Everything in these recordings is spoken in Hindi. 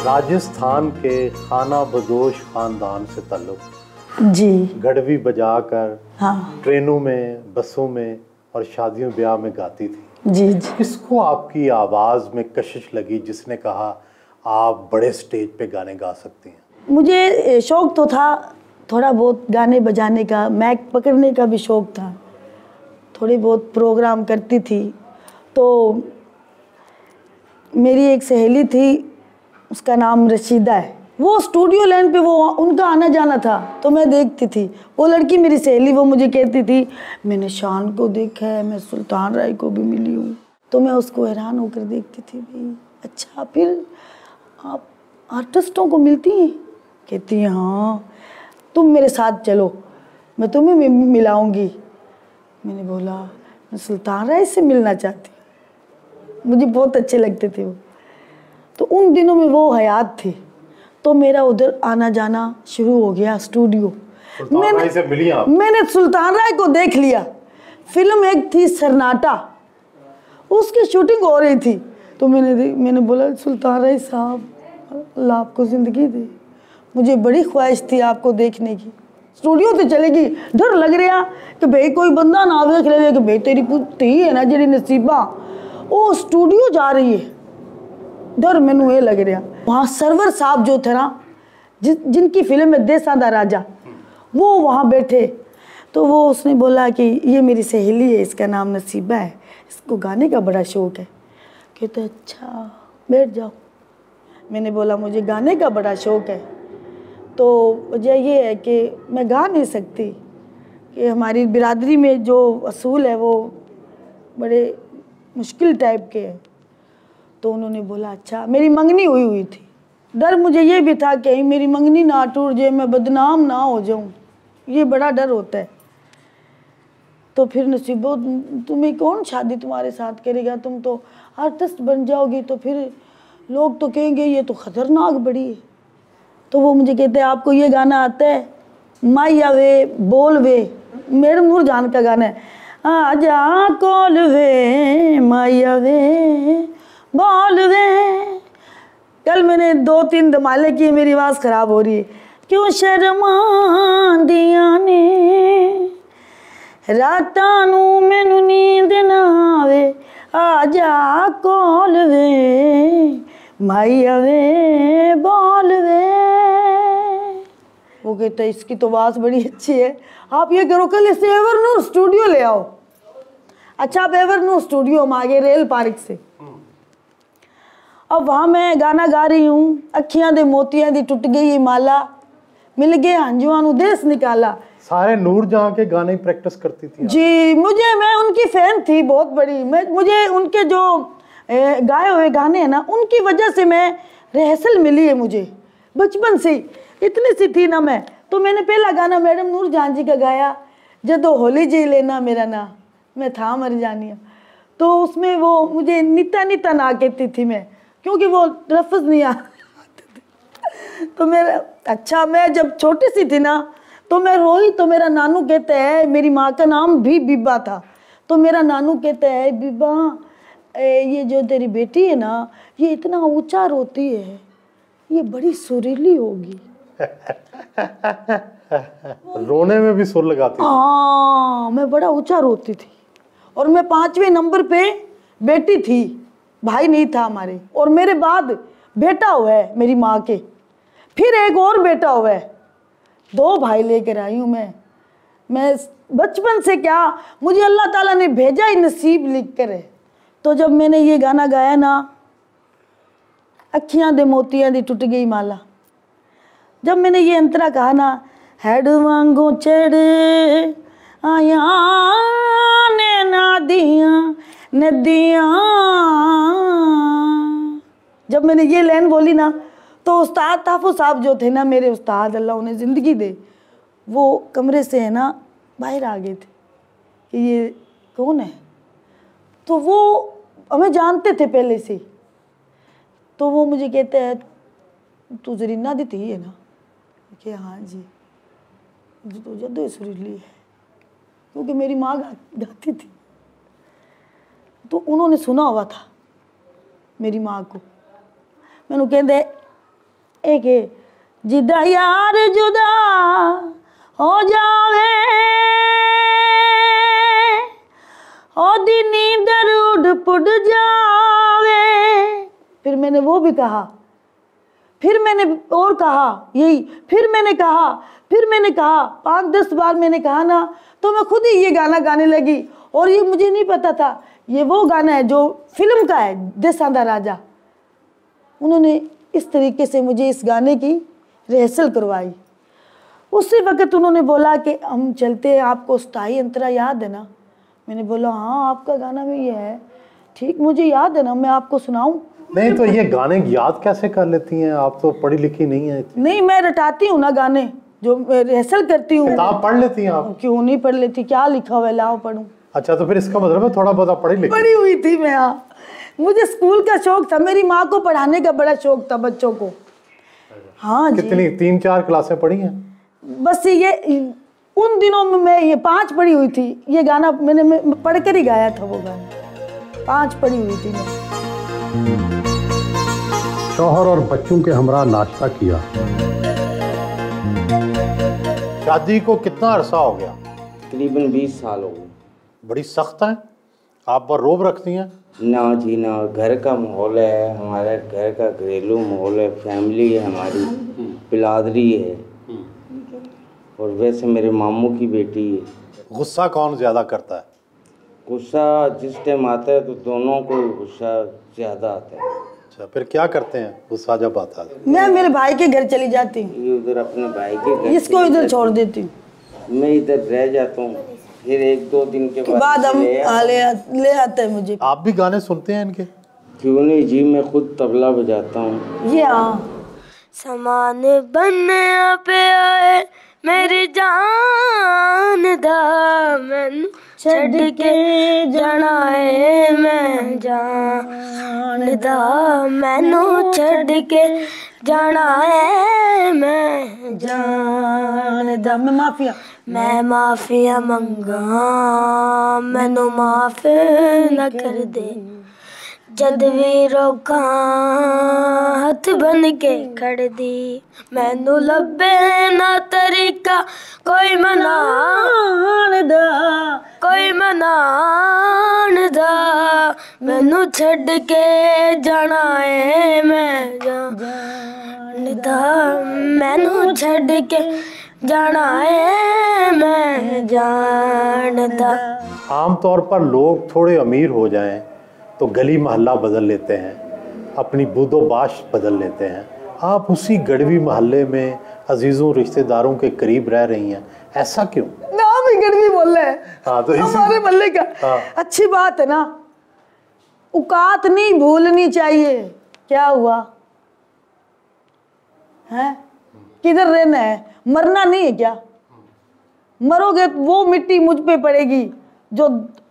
राजस्थान के खाना बदोश खानदान से ताल्लुक जी। गढ़वी बजाकर हाँ ट्रेनों में, बसों में और शादियों ब्याह में गाती थी। जी जी। किसको आपकी आवाज़ में कशिश लगी जिसने कहा आप बड़े स्टेज पे गाने गा सकती हैं? मुझे शौक़ तो था थोड़ा बहुत गाने बजाने का, माइक पकड़ने का भी शौक़ था, थोड़ी बहुत प्रोग्राम करती थी। तो मेरी एक सहेली थी, उसका नाम रशीदा है, वो स्टूडियो लाइन पे वो उनका आना जाना था तो मैं देखती थी। वो लड़की मेरी सहेली, वो मुझे कहती थी मैंने शान को देखा है, मैं सुल्तान राय को भी मिली हूँ। तो मैं उसको हैरान होकर देखती थी, भाई अच्छा फिर आप आर्टिस्टों को मिलती हैं? कहती हैं हाँ, तुम मेरे साथ चलो, मैं तुम्हें मिलाऊंगी। मैंने बोला मैं सुल्तान राय से मिलना चाहती हूँ, मुझे बहुत अच्छे लगते थे वो। तो उन दिनों में वो हयात थी, तो मेरा उधर आना जाना शुरू हो गया स्टूडियो। मैंने सुल्तान राय को देख लिया। फिल्म एक थी सरनाटा, उसकी शूटिंग हो रही थी, तो मैंने बोला सुल्तान राय साहब अल्लाह आपको ज़िंदगी दे, मुझे बड़ी ख्वाहिश थी आपको देखने की। स्टूडियो तो चलेगी, डर लग रहा कि भाई कोई बंदा ना देख ले कि भाई तेरी पुत्री है ना जी नसीबा, वो स्टूडियो जा रही है, डर मैनू ये लग रहा। वहाँ सरवर साहब जो थे ना, जिनकी फिल्म है देसां दा राजा, वो वहाँ बैठे। तो वो उसने बोला कि ये मेरी सहेली है, इसका नाम नसीबा है, इसको गाने का बड़ा शौक़ है। कहते अच्छा बैठ जाओ। मैंने बोला मुझे गाने का बड़ा शौक़ है, तो वजह ये है कि मैं गा नहीं सकती, कि हमारी बिरादरी में जो असूल है वो बड़े मुश्किल टाइप के हैं। तो उन्होंने बोला अच्छा, मेरी मंगनी हुई थी, डर मुझे ये भी था कि मेरी मंगनी ना टूट जाए, मैं बदनाम ना हो जाऊं, ये बड़ा डर होता है। तो फिर नसीबो तुम्हें कौन शादी तुम्हारे साथ करेगा, तुम तो आर्टिस्ट बन जाओगी, तो फिर लोग तो कहेंगे ये तो ख़तरनाक बड़ी है। तो वो मुझे कहते हैं आपको ये गाना आता है, माया वे बोल वे, मेरे नूरजान का गाना है, आजा कोल वे माया वे बोल वे। कल मैंने 2-3 धमाले किए, मेरी आवाज़ ख़राब हो रही है। क्यों शर्मा दिया ने रातां नूं मैनू नींद ना आवे, आजा कोल वे माया वे बोल वे। वो कहता है इसकी तो आवाज़ बड़ी अच्छी है, आप ये करो कल इसे एवरनूर स्टूडियो ले आओ। अच्छा आप एवरनूर स्टूडियो, हम आगे रेल पार्क से। अब वहाँ मैं गाना गा रही हूँ, अखियां दे मोतियां दी टुट गई माला, मिल गए हंजुआं नू देश निकाला। सारे नूरजहां के गाने प्रैक्टिस करती थी जी, मैं उनकी फ़ैन थी बहुत बड़ी। मुझे उनके जो गाए हुए गाने हैं ना, उनकी वजह से मैं रिहर्सल मिली है मुझे बचपन से, इतनी सी थी ना मैं। तो मैंने पहला गाना मैडम नूरजहां जी का गाया, जदों होली जी लेना मेरा ना मैं था मर जानिया। तो उसमें वो मुझे नीता नीता ना कहती थी मैं, क्योंकि वो लफ्ज़ नहीं आते। तो मेरा अच्छा, मैं जब छोटी सी थी ना तो मैं रोई, तो मेरा नानू कहता है, मेरी माँ का नाम भी बीबा था, तो मेरा नानू कहता है बीबा ये जो तेरी बेटी है ना, ये इतना ऊंचा रोती है, ये बड़ी सुरीली होगी। रोने में भी सुर लगाती थी। हाँ, मैं बड़ा ऊंचा रोती थी, और मैं 5वें नंबर पे बेटी थी, भाई नहीं था हमारे। और मेरे बाद बेटा हुआ है मेरी माँ के, फिर एक और बेटा हुआ है, 2 भाई लेकर आई हूँ मैं बचपन से। क्या मुझे अल्लाह ताला ने भेजा ही नसीब लिख कर है। तो जब मैंने ये गाना गाया ना, अखियां दे मोतियां दी टुट गई माला, जब मैंने ये अंतरा कहा ना, हैड वांगू चढ़ आया ने नदियां नदियां, जब मैंने ये लाइन बोली ना, तो उस्ताद ताफुज साहब जो थे ना, मेरे उस्ताद अल्लाह उन्हें ज़िंदगी दे, वो कमरे से है ना बाहर आ गए थे कि ये कौन है। तो वो हमें जानते थे पहले से, तो वो मुझे कहते हैं तू जरीना दी थी है ना, कि हाँ जी, तो जदों सुरीली है, क्योंकि मेरी माँ गाती थी, तो उन्होंने सुना हुआ था मेरी माँ को। मैनू कहते एक है जिदा यार जुदा हो जावे ओदी नींदर उड़ पुड़ जावे। फिर मैंने वो भी कहा, फिर मैंने और कहा यही, फिर मैंने कहा, फिर मैंने कहा, 5-10 बार मैंने कहा ना, तो मैं खुद ही ये गाना गाने लगी। और ये मुझे नहीं पता था ये वो गाना है जो फिल्म का है, देसांदा राजा। उन्होंने इस तरीके से मुझे इस गाने की रिहर्सल करवाई। उसी वक्त उन्होंने बोला कि हम चलते हैं, आपको स्थाई अंतरा याद है ना? मैंने बोला हाँ आपका गाना भी ये है। ठीक, मुझे याद है ना, मैं आपको सुनाऊं? नहीं तो ये गाने याद कैसे कर लेती हैं आप? तो पढ़ी लिखी नहीं है। नहीं, मैं रटाती हूँ ना गाने, जो रिहर्सल करती हूँ। किताब पढ़ लेती हैं आप? क्यों नहीं पढ़ लेती, क्या लिखा हुआ है लाओ पढ़ूं। अच्छा, तो फिर इसका मतलब है थोड़ा बहुत पढ़ी लिखी? पढ़ी हुई थी मैं, हाँ। मुझे स्कूल का शौक था, मेरी माँ को पढ़ाने का बड़ा शौक था बच्चों को। हाँ जी। कितनी 3-4 क्लासें पढ़ी हैं? बस ये उन दिनों में मैं ये 5 पढ़ी हुई थी। ये गाना मैं पढ़ कर ही गाया था, वो गाना 5 पढ़ी हुई थी मैं। शौहर और बच्चों के हमरा नाश्ता किया। शादी को कितना अरसा हो गया? तकरीबन 20 साल हो गए। बड़ी सख्त है, आप पर रोब रखती हैं? ना जी ना, घर का माहौल है, हमारे घर का घरेलू माहौल है, फैमिली है हमारी, बिलादरी है, और वैसे मेरे मामू की बेटी है। गुस्सा कौन ज़्यादा करता है? गुस्सा जिस टाइम आता है तो दोनों को गुस्सा ज़्यादा आता है। अच्छा, फिर क्या करते हैं गुस्सा जब आता है? मैं मेरे भाई के घर चली जाती हूँ, ये उधर अपने भाई के घर, इसको इधर छोड़ देती हूँ, मैं इधर रह जाता हूँ। फिर 1-2 दिन के बाद हम ले आते हैं मुझे। आप भी गाने सुनते हैं इनके? क्यों नहीं जी, मैं खुद तबला बजाता हूँ। ये हाँ। समान बनने पे आए मेरी जान दा, मैनू छड़ के जाना है मैं जान दा, मैनू छड़ के जाना है मैं जान दा। मैं माफिया मंगा, मैनू माफ न कर दे, जद भी रोका हथ बन के खड़ दी, मैनू लभे ना तरीका कोई मनान दा, कोई मनान दा, मैनू छड़ के जाना है मैं जान दा, मैनू छड़ के जाना है मैं जान दा। आम तौर पर लोग थोड़े अमीर हो जाएं तो गली मोहल्ला बदल लेते हैं, अपनी बूदोबाश बदल लेते हैं। आप उसी गढ़वी मोहल्ले में अजीज़ों रिश्तेदारों के करीब रह रही हैं, ऐसा क्यों? नाम ही गढ़वी मोहल्ला है। हाँ, तो हमारे मोहल्ले का। हाँ। अच्छी बात है ना, औकात नहीं भूलनी चाहिए। क्या हुआ है, किधर रहना है, मरना नहीं है क्या? मरोगे वो मिट्टी मुझ पे पड़ेगी जो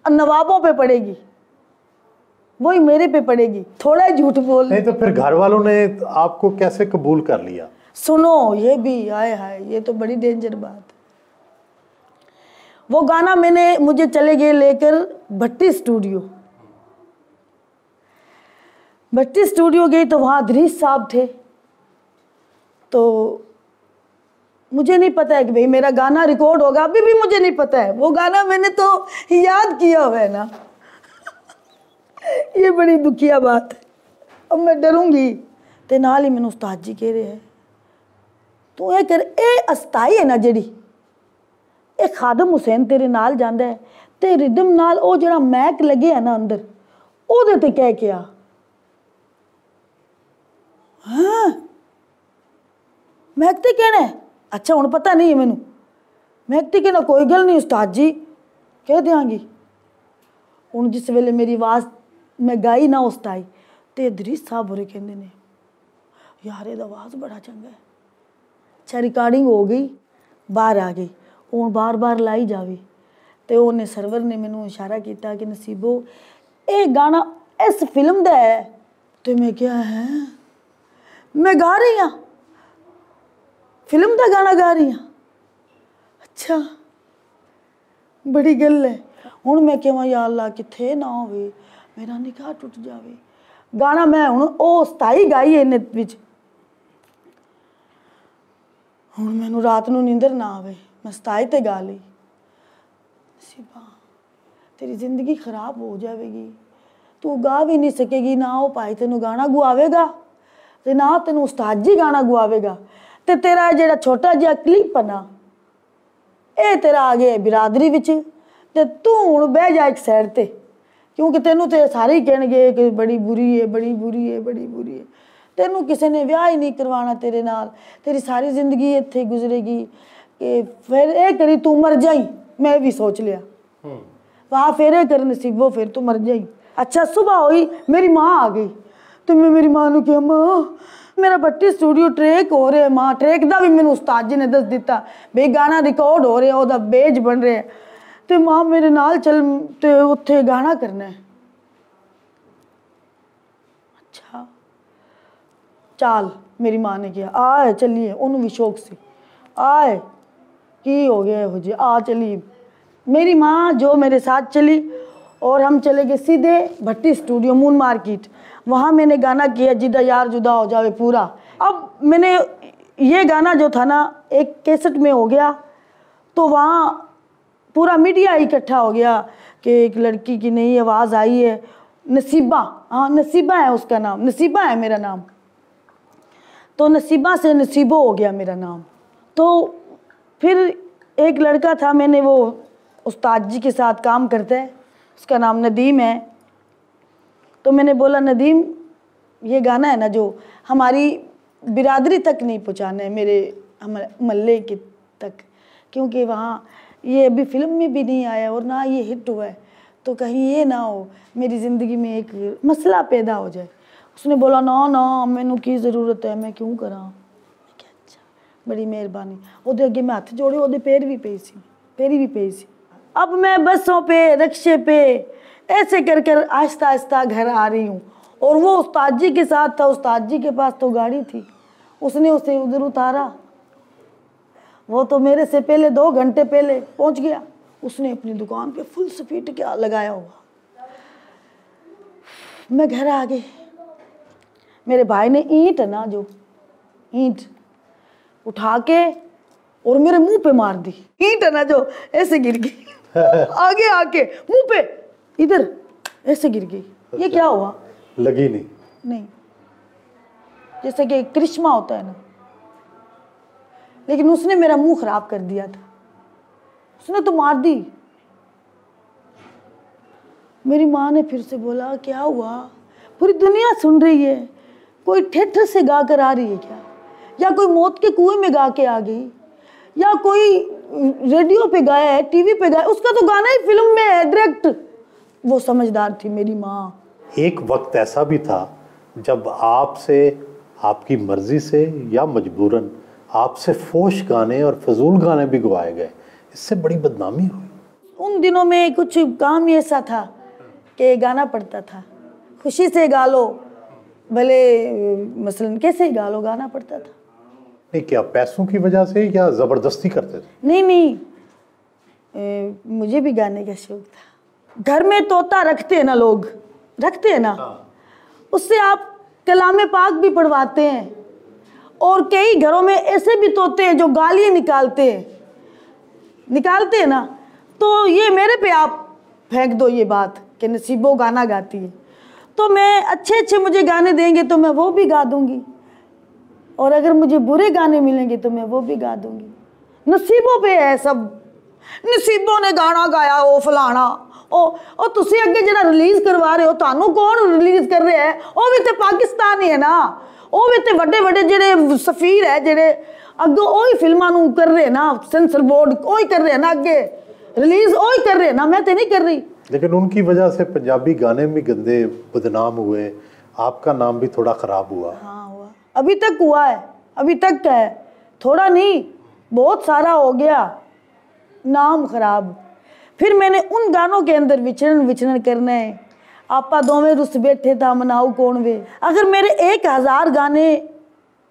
नवाबों पे पड़ेगी, वही मेरे पे पड़ेगी। थोड़ा झूठ बोल। नहीं तो फिर घर वालों ने आपको कैसे कबूल कर लिया? सुनो, ये भी आए हाय, ये तो बड़ी डेंजर बात है। वो गाना मुझे चले गए लेकर भट्टी स्टूडियो। भट्टी स्टूडियो गई तो वहाँ अदरीस साहब थे। तो मुझे नहीं पता है कि भाई मेरा गाना रिकॉर्ड होगा, अभी भी मुझे नहीं पता है। वो गाना मैंने तो याद किया हुआ है ना। ये बड़ी दुखिया बात है। अब मैं डरूंगी ते नाल ही मैनू उस्ताद जी कह रहे हैं तू ये कर, ए अस्ताई है ना जेड़ी, ए खादम हुसैन तेरे नाल जांदा है ते रिदम नाल ओ जड़ा मैक लगे है ना अंदर, ओदे ते कह के आ। हाँ मैक ते कहना है? अच्छा हुण पता नहीं है मैनू। मैक ते कहना कोई गल नहीं उस्ताद जी, कह देंगी। हुण जिस वेले मेरी आवाज़ मैं गाई ना उस ताई ते अदरीस साहब होरे कहंदे ने यार एदा आवाज़ बड़ा चंगा है। अच्छा रिकॉर्डिंग हो गई, बाहर आ गई, हुण बार बार लाई जावी ते उन्हें सर्वर ने मैनू इशारा किया कि नसीबो ये गाना इस फिल्म दा है। तो मैं क्या है, मैं गा रही हाँ, फिल्म दा गाना गा रही हाँ। अच्छा बड़ी गल है। हुण मैं कहां या अल्लाह किथे ना होवे मेरा निकाह टुट जावे। गाना मैं हुण ओ 27 गाई इन्ने विच ਹੁਣ ਮੈਨੂੰ ਰਾਤ ਨੂੰ ਨੀਂਦਰ ਨਾ ਆਵੇ, ਮੈਂ ਸਤਾਈ ਤੇ ਗਾ ਲਈ, ਨਸੀਬਾ तेरी जिंदगी खराब हो जाएगी, तू गा भी नहीं सकेगी, ना वो भाई तेन गाना गुआवेगा ते ना तेन उस्ताद जी गाना गुआवेगा, ते तेरा जेड़ा छोटा जिहा क्लिप है ना ये तेरा आ गया बिरादरी विच, ते तू हुण बह जा एक साइड ते, क्योंकि तेनू ते सारे ही कहणगे कि बड़ी बुरी है, बड़ी बुरी है, बड़ी बुरी है, तेनू किसी ने विआह ही नहीं करवाना तेरे नाल, तेरी सारी जिंदगी इत्थे गुजरेगी, कि फिर ये करी तू मर जाई। मैं भी सोच लिया वहाँ फेरे कर नसीबो, फिर तो मर जाई। अच्छा सुबह हुई, मेरी माँ आ गई, तो मैं मेरी माँ ने कहा माँ मेरा भट्टी स्टूडियो ट्रैक हो रहा है, माँ ट्रैक का भी मैंने उस्ताद जी ने दस दिता भाई गाना रिकॉर्ड हो रहा है, ओदा बेज बन रहा है, तो माँ मेरे नाल चल ते उत्थे गाना करना है। अच्छा चल मेरी माँ ने कहा आए चलिए, उन्होंने भी शौक से आए की हो गया हो जी आ चलिए। मेरी माँ जो मेरे साथ चली और हम चले गए सीधे भट्टी स्टूडियो मून मार्केट, वहाँ मैंने गाना किया जिदा यार जुदा हो जावे पूरा। अब मैंने ये गाना जो था ना एक कैसेट में हो गया, तो वहाँ पूरा मीडिया इकट्ठा हो गया कि एक लड़की की नई आवाज़ आई है, नसीबा, हाँ नसीबा है उसका नाम, नसीबा है मेरा नाम, तो नसीबा से नसीबो हो गया मेरा नाम। तो फिर एक लड़का था, मैंने वो उस्ताद जी के साथ काम करता है, उसका नाम नदीम है, तो मैंने बोला नदीम ये गाना है ना जो हमारी बिरादरी तक नहीं पहुँचाना है, मेरे हमारे महल्ले के तक, क्योंकि वहाँ ये अभी फिल्म में भी नहीं आया और ना ये हिट हुआ है, तो कहीं ये ना हो मेरी ज़िंदगी में एक मसला पैदा हो जाए। उसने बोला ना ना मैनू की ज़रूरत है, मैं क्यों करा। मैं क्या अच्छा बड़ी मेहरबानी, ਉਹਦੇ ਅੱਗੇ मैं हथ जोड़े, ਉਹਦੇ पैर भी पे सी, पैरी भी पे सी। अब मैं बसों पे रक्शे पे ऐसे कर कर आहिस्ता आहिस्ता घर आ रही हूँ, और वो उस्ताद जी के साथ था, उस्ताद जी के पास तो गाड़ी थी, उसने उसे उधर उतारा, वो तो मेरे से पहले 2 घंटे पहले पहुँच गया, उसने अपनी दुकान पे फुल स्पीड क्या लगाया हुआ। मैं घर आ गई, मेरे भाई ने ईंट है ना जो ईंट उठा के और मेरे मुंह पे मार दी, ईंट है ना जो ऐसे गिर गई आगे आके मुंह पे इधर ऐसे गिर गई। ये क्या हुआ? लगी नहीं? नहीं, जैसे कि करिश्मा होता है ना, लेकिन उसने मेरा मुंह खराब कर दिया था, उसने तो मार दी। मेरी माँ ने फिर से बोला क्या हुआ, पूरी दुनिया सुन रही है, कोई थिएटर से गा कर आ रही है क्या, या कोई मौत के कुएं में गा के आ गई, या कोई रेडियो पे गाया है, टीवी पे गाया, उसका तो गाना ही फिल्म में है डायरेक्ट। वो समझदार थी मेरी माँ। एक वक्त ऐसा भी था जब आपसे आपकी मर्जी से या मजबूरन आपसे फोश गाने और फजूल गाने भी गवाए गए, इससे बड़ी बदनामी हुई। उन दिनों में कुछ काम ही ऐसा था कि गाना पड़ता था, खुशी से गा लो, भले मसलन कैसे ही गा लो, गाना पड़ता था। नहीं, क्या पैसों की वजह से या ज़बरदस्ती करते थे? नहीं नहीं, मुझे भी गाने का शौक था। घर में तोता रखते हैं ना लोग, रखते हैं ना, उससे आप कलामे पाक भी पढ़वाते हैं, और कई घरों में ऐसे भी तोते हैं जो गालियाँ निकालते हैं ना, तो ये मेरे पे आप फेंक दो ये बात कि नसीबो गाना गाती है, तो मैं अच्छे अच्छे मुझे गाने देंगे तो मैं वो भी गा दूंगी, और अगर मुझे बुरे गाने मिलेंगे तो मैं वो भी गा दूंगी। नसीबों पे है सब, नसीबों ने गाना गाया वो फलाना, ओ तुसी अगे जरा रिलीज करवा रहे हो, तानू कौन रिलीज कर रहे हैं, वो भी तो पाकिस्तानी है ना, वो भी तो बड़े बड़े जेडे सफीर है जेडे अगो वही फिल्मां नू कर रहे ना, सेंसर बोर्ड वही कर रहे ना, अगे रिलीज वही कर रहे ना, मैं तो नहीं कर रही। लेकिन उनकी वजह से पंजाबी गाने भी गंदे बदनाम हुए, आपका नाम भी थोड़ा ख़राब हुआ। हाँ हुआ, अभी तक हुआ है, अभी तक है, थोड़ा नहीं बहुत सारा हो गया नाम खराब। फिर मैंने उन गानों के अंदर विचरण करना है, आपा दोवें रुस बैठे था मनाऊ कौन वे। अगर मेरे 1000 गाने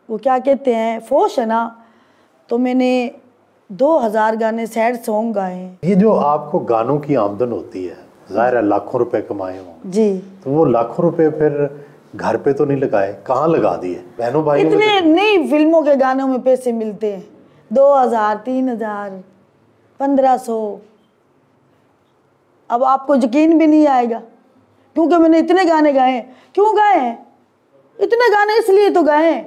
वो क्या कहते हैं फोश है ना, तो मैंने 2000 गाने सैड सॉन्ग गाए हैं। ये जो आपको गानों की आमदन होती है, ज़ाहिर है लाखों रुपए कमाए हों जी, तो वो लाखों रुपए फिर घर पे तो नहीं लगाए, कहाँ लगा दिए? बहनों भाई इतने नहीं, फिल्मों के गानों में पैसे मिलते हैं, 2000, 3000, 1500। अब आपको यकीन भी नहीं आएगा, क्योंकि मैंने इतने गाने गाए हैं। क्यों गाए हैं इतने गाने? इसलिए तो गाए हैं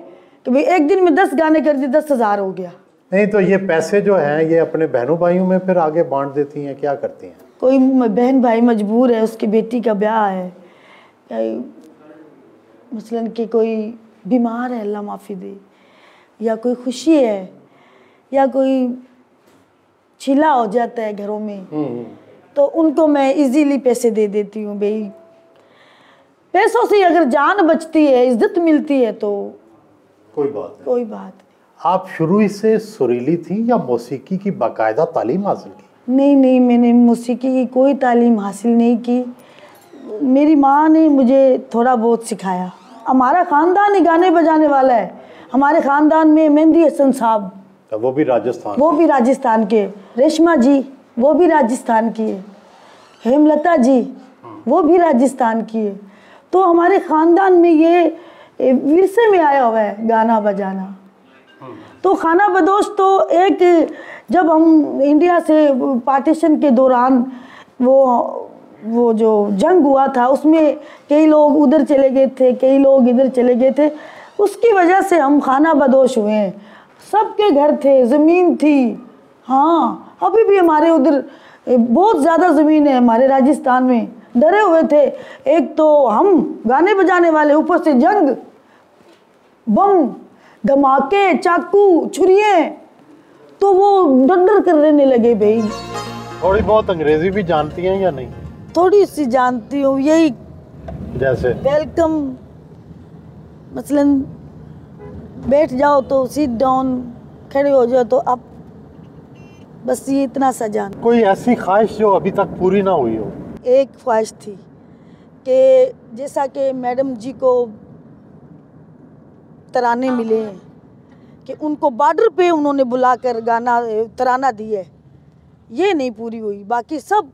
कि भाई एक दिन में 10 गाने कर दिए, 10,000 हो गया। नहीं तो ये पैसे जो हैं ये अपने बहनों भाइयों में फिर आगे बांट देती हैं, क्या करती हैं? कोई बहन भाई मजबूर है, उसकी बेटी का ब्याह है, मसलन कि कोई बीमार है, अल्लाह माफ़ी दे, या कोई खुशी है, या कोई छिला हो जाता है घरों में, तो उनको मैं इजीली पैसे दे देती हूँ। भाई पैसों से अगर जान बचती है, इज्जत मिलती है तो कोई बात नहीं। कोई बात नहीं। आप शुरू ही से सुरीली थी या मौसीकी की बाकायदा तालीम हासिल की? नहीं, मैंने मौसीकी की कोई तालीम हासिल नहीं की। मेरी माँ ने मुझे थोड़ा बहुत सिखाया। हमारा ख़ानदान ही गाने बजाने वाला है। हमारे ख़ानदान में मेहंदी हसन साहब, वो भी राजस्थान के, रेशमा जी वो भी राजस्थान की है, हेमलता जी वो भी राजस्थान की है। तो हमारे ख़ानदान में ये विरसे में आया हुआ है गाना बजाना। तो खाना बदोश तो एक, जब हम इंडिया से पार्टीशन के दौरान वो जो जंग हुआ था, उसमें कई लोग उधर चले गए थे, कई लोग इधर चले गए थे, उसकी वजह से हम खाना बदोश हुए हैं। सबके घर थे, ज़मीन थी। हाँ, अभी भी हमारे उधर बहुत ज़्यादा ज़मीन है हमारे राजस्थान में। डरे हुए थे, एक तो हम गाने बजाने वाले, ऊपर से जंग, बम धमाके, चाकू, छुरियाँ, तो वो डर कर रहने लगे। भाई थोड़ी बहुत अंग्रेजी भी जानती हैं या नहीं? थोड़ी सी जानती हूँ, यही जैसे वेलकम, मसलन बैठ जाओ तो सीट डाउन, खड़े हो जाओ तो अप, बस ये इतना सा जान। कोई ऐसी ख्वाहिश जो अभी तक पूरी ना हुई हो? एक ख्वाहिश थी कि जैसा कि मैडम जी को तराने मिले हैं कि उनको बॉर्डर पे उन्होंने बुलाकर गाना तराना दिया है, ये नहीं पूरी हुई। बाकी सब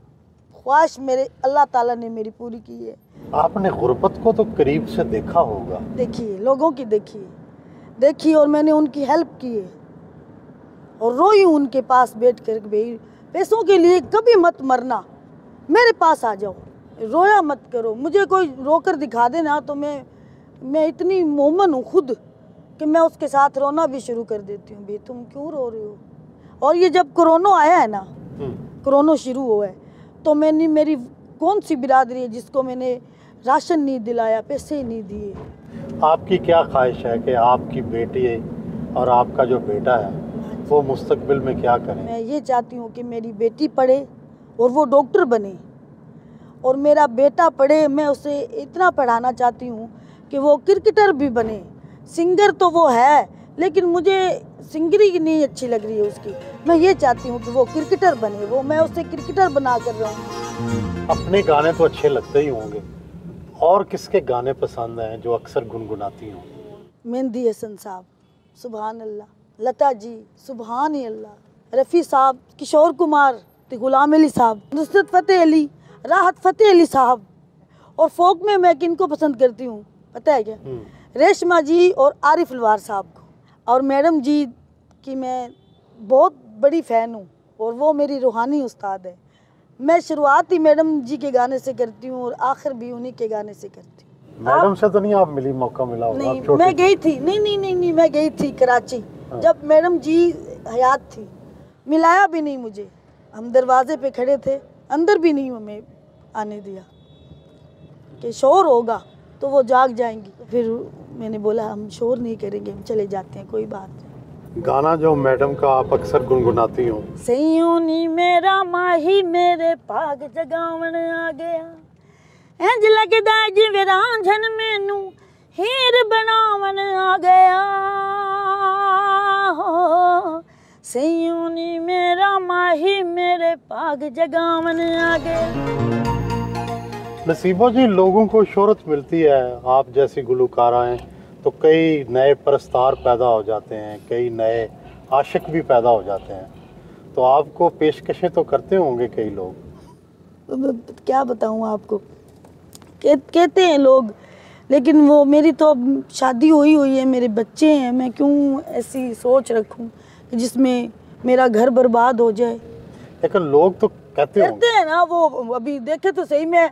ख्वाहिश मेरे अल्लाह ताला ने मेरी पूरी की है। आपने गुर्बत को तो करीब से देखा होगा? देखिए, लोगों की देखी और मैंने उनकी हेल्प की है और रोई हूँ उनके पास बैठ कर। भाई पैसों के लिए कभी मत मरना, मेरे पास आ जाओ, रोया मत करो। मुझे कोई रोकर दिखा देना तो मैं इतनी मोमन हूँ खुद कि मैं उसके साथ रोना भी शुरू कर देती हूँ। भाई तुम क्यों रो रहे हो? और ये जब कोरोना आया है ना, कोरोना शुरू हुआ है, तो मैंने, मेरी कौन सी बिरादरी है जिसको मैंने राशन नहीं दिलाया, पैसे नहीं दिए? आपकी क्या ख्वाहिश है कि आपकी बेटी और आपका जो बेटा है वो मुस्तकबिल में क्या करें? मैं ये चाहती हूँ कि मेरी बेटी पढ़े और वो डॉक्टर बने, और मेरा बेटा पढ़े। मैं उसे इतना पढ़ाना चाहती हूँ कि वो क्रिकेटर भी बने। सिंगर तो वो है, लेकिन मुझे सिंगरी नहीं अच्छी लग रही है उसकी। मैं ये चाहती हूँ कि वो क्रिकेटर बने, वो मैं उसे क्रिकेटर बना कर रहा हूँ। अपने गाने तो अच्छे लगते ही होंगे, और किसके गाने पसंद हैं जो अक्सर गुनगुनाती हूँ? मेहंदी हसन साहब, सुभान अल्लाह, लता जी, सुभान अल्लाह, रफ़ी साहब, किशोर कुमार, गुलाम अली साहब, नुसरत फ़तेह अली, राहत फ़तेह अली साहब। और फोक में मैं किनको पसंद करती हूँ पता है क्या? रेशमा जी और आरिफ अलवार साहब को। और मैडम जी की मैं बहुत बड़ी फ़ैन हूँ और वो मेरी रूहानी उस्ताद है। मैं शुरुआत ही मैडम जी के गाने से करती हूँ और आखिर भी उन्हीं के गाने से करती हूँ। मैडम से तो नहीं आप मिली, मौका मिला होगा? नहीं, मैं गई थी, नहीं, मैं गई थी कराची जब मैडम जी हयात थी। मिलाया भी नहीं मुझे, हम दरवाजे पे खड़े थे, अंदर भी नहीं हमें आने दिया कि शोर होगा तो वो जाग जाएंगी। फिर मैंने बोला हम शोर नहीं करेंगे, हम चले जाते हैं, कोई बात नहीं। गाना जो मैडम का आप अक्सर गुनगुनाती हो? सयोनी मेरा माही मेरे पाग जगावन आ गया, इंज लगदा जिवें रांझन मैनू हीर बनावन आ गया। हो सयोनी मेरा माही मेरे पाग जगावन आ गया। नसीबो जी, लोगों को शोहरत मिलती है, आप जैसी गुलकारा हैं तो कई नए परस्तार पैदा हो जाते हैं, कई नए आशिक भी पैदा हो जाते हैं, तो आपको पेशकशें तो करते होंगे कई लोग। क्या बताऊँ आपको, कहते हैं लोग, लेकिन वो मेरी तो अब शादी हुई है, मेरे बच्चे हैं, मैं क्यों ऐसी सोच रखूं कि जिसमें मेरा घर बर्बाद हो जाए। लेकिन लोग तो कहते हैं ना, वो अभी देखे तो सही में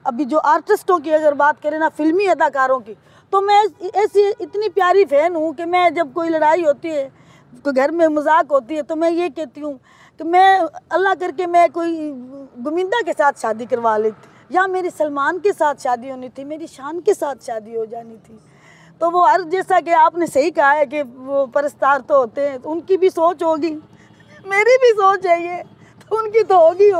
अभी जो आर्टिस्टों की अगर बात करें ना, फिल्मी अदाकारों की, तो मैं ऐसी इतनी प्यारी फैन हूँ कि मैं जब कोई लड़ाई होती है, तो घर में मजाक होती है, तो मैं ये कहती हूँ कि मैं अल्लाह करके मैं कोई गुमिंदा के साथ शादी करवा लेती, या मेरी सलमान के साथ शादी होनी थी, मेरी शान के साथ शादी हो जानी थी। तो वो हर, जैसा कि आपने सही कहा है कि वो परस्तार तो होते हैं, तो उनकी भी सोच होगी, मेरी भी सोच है ये, तो उनकी तो होगी।